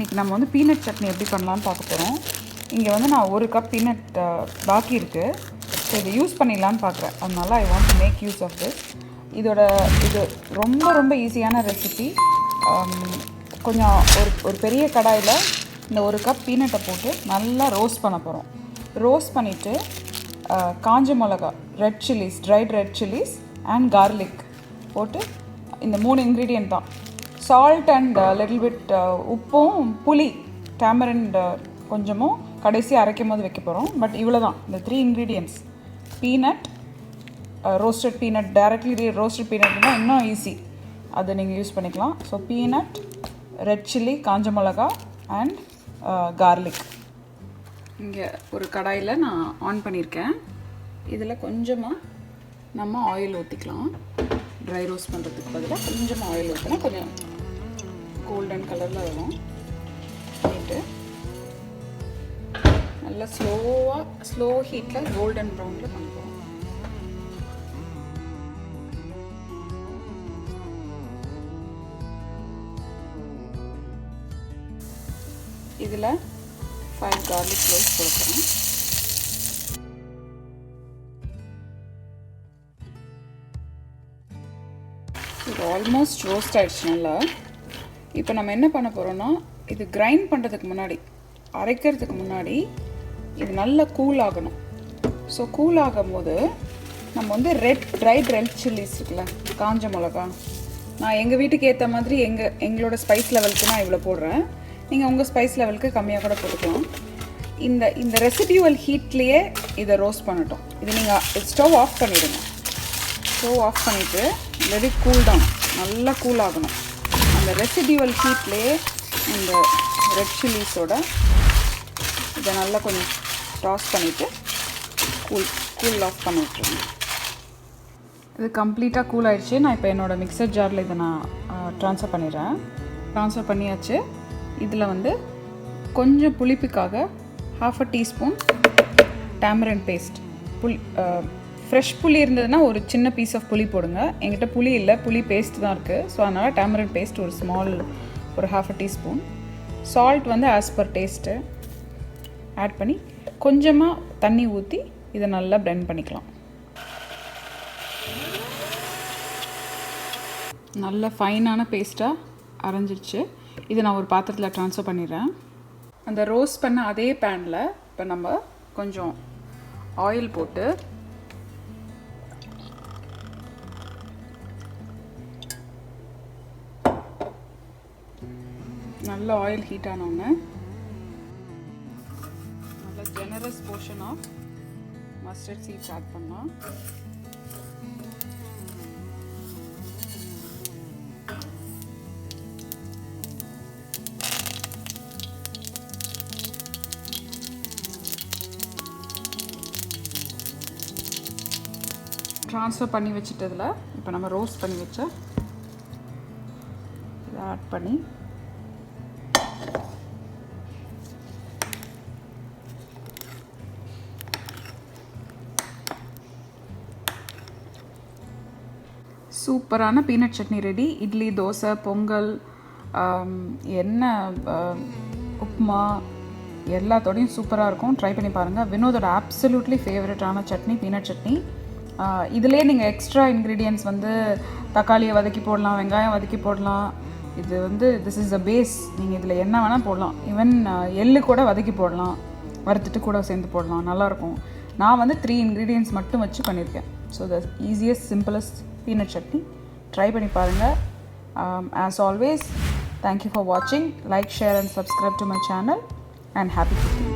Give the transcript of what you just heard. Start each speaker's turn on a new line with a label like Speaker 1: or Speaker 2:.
Speaker 1: இன்றைக்கி நம்ம வந்து பீனட் சட்னி எப்படி பண்ணலான்னு பார்க்க போகிறோம். இங்கே வந்து நான் 1 கப் பீனட் பாக்கி இருக்குது. ஸோ இதை யூஸ் பண்ணிடலான்னு பார்க்குறேன். அதனால I want to make use of this. இது ரொம்ப ஈஸியான ரெசிபி. கொஞ்சம் ஒரு பெரிய கடாயில் இந்த 1 கப் பீனட்டை போட்டு நல்லா ரோஸ்ட் பண்ண போகிறோம். ரோஸ்ட் பண்ணிவிட்டு காஞ்ச மிளகா, red chillies, dried red chillies and garlic போட்டு இந்த 3 இன்க்ரீடியன்ட் தான். சால்ட் அண்ட் லிட்டில் பிட் உப்பும் புளி, டேமரிண்ட் கொஞ்சமும் கடைசி அரைக்கும் போது வைக்க போகிறோம். பட் இவ்வளோ தான் இந்த 3 ingredients. Peanut, roasted peanut, directly roasted பீனட்னா இன்னும் ஈஸி, அதை நீங்கள் யூஸ் பண்ணிக்கலாம். ஸோ பீனட், ரெட் சில்லி, காஞ்ச மிளகா அண்ட் கார்லிக். இங்கே ஒரு கடாயில் நான் ஆன் பண்ணியிருக்கேன். இதில் கொஞ்சமாக நம்ம ஆயில் ஊற்றிக்கலாம். ட்ரை ரோஸ்ட் பண்ணுறதுக்கு பதிலாக கொஞ்சமாக ஆயில் ஊற்றினா கொஞ்சம் கோல்டன் கலரில் வரும். பண்ணிவிட்டு நல்லா ஸ்லோ ஹீட்டில் கோல்டன் ப்ரௌனில் பண்ணுறோம். இதில் 5 garlic cloves போடுறோம். இது ஆல்மோஸ்ட் ரோஸ்ட் ஆகிடுச்சு நல்லா. இப்போ நம்ம என்ன பண்ண போகிறோன்னா, இது கிரைண்ட் பண்ணுறதுக்கு முன்னாடி, அரைக்கிறதுக்கு முன்னாடி இது நல்லா கூல் ஆகணும். ஸோ கூல் ஆகும் போது நம்ம வந்து ட்ரைட் ரெட் சில்லிஸ் இருக்குல்ல, காஞ்ச மிளகா, நான் எங்கள் வீட்டுக்கு ஏற்ற மாதிரி எங்களோட ஸ்பைஸ் லெவலுக்கு நான் இவ்வளோ போடுறேன். நீங்கள் உங்கள் ஸ்பைஸ் லெவலுக்கு கம்மியாக கூட போட்டுக்கலாம். இந்த ரெசிடியூவல் ஹீட்லேயே இதை ரோஸ்ட் பண்ணட்டும். இது நீங்கள் ஸ்டவ் ஆஃப் பண்ணிவிடுங்க. ஸ்டவ் ஆஃப் பண்ணிவிட்டு லெட் இட் கூல் டவுன். நல்லா கூல் ஆகணும். அந்த ரெசிடியூவல் ஹீட்லேயே இந்த ரெட் சில்லிஸோட இதை நல்லா கொஞ்சம் டாஸ் பண்ணிவிட்டு கூல் ஆஃப் பண்ணி விட்டுருங்க. இது கம்ப்ளீட்டாக கூல் ஆகிடுச்சு. நான் இப்போ என்னோடய மிக்சர் ஜாரில் இதை நான் ட்ரான்ஸ்ஃபர் பண்ணிடுறேன். ட்ரான்ஸ்ஃபர் பண்ணியாச்சு. இதில் வந்து கொஞ்சம் புளிப்புக்காக 1/2 டீஸ்பூன் டேமரிண்ட் பேஸ்ட். ஃப்ரெஷ் புளி இருந்ததுன்னா ஒரு சின்ன பீஸ் ஆஃப் புளி போடுங்க. என்கிட்ட புளி இல்லை, புளி பேஸ்ட் தான் இருக்குது. ஸோ அதனால் டேமரிண்ட் பேஸ்ட் ஒரு 1/2 டீஸ்பூன். சால்ட் வந்து ஆஸ் பர் டேஸ்ட்டு ஆட் பண்ணி கொஞ்சமாக தண்ணி ஊற்றி இதை நல்லா பிளெண்ட் பண்ணிக்கலாம். நல்ல ஃபைனான பேஸ்ட்டாக அரைஞ்சிடுச்சு. இதை நான் ஒரு பாத்திரத்தில் ட்ரான்ஸ்ஃபர் பண்ணிடுறேன். அந்த ரோஸ்ட் பண்ண அதே பேனில் இப்போ நம்ம கொஞ்சம் ஆயில் போட்டு நல்ல ஆயில் ஹீட் ஆனோடனே நல்ல generous portion of mustard seeds add பண்ணலாம். ட்ரான்ஸ்ஃபர் பண்ணி வச்சுட்டதில் இப்போ நம்ம ரோஸ்ட் பண்ணி வச்ச இதை ஆட் பண்ணி சூப்பரான பீனட் சட்னி ரெடி. இட்லி, தோசை, பொங்கல், என்ன உப்புமா எல்லாத்தோடையும் சூப்பராக இருக்கும். ட்ரை பண்ணி பாருங்கள். வினோதோட அப்சல்யூட்லி ஃபேவரட்டான சட்னி பீனட் சட்னி. இதிலே நீங்கள் எக்ஸ்ட்ரா இன்க்ரீடியன்ட்ஸ் வந்து தக்காளியை வதக்கி போடலாம், வெங்காயம் வதக்கி போடலாம். இது வந்து திஸ் இஸ் த பேஸ். நீங்கள் இதில் என்ன வேணால் போடலாம். ஈவன் எள்ளு கூட வதக்கி போடலாம், வறுத்துட்டு கூட சேர்ந்து போடலாம், நல்லாயிருக்கும். நான் வந்து 3 இன்க்ரீடியன்ட்ஸ் மட்டும் வச்சு பண்ணியிருக்கேன். So the easiest simplest peanut chutney. Try பண்ணி பாருங்கள். ஆஸ் ஆல்வேஸ், தேங்க்யூ ஃபார் வாட்சிங். Like, share and subscribe to my channel and happy cooking.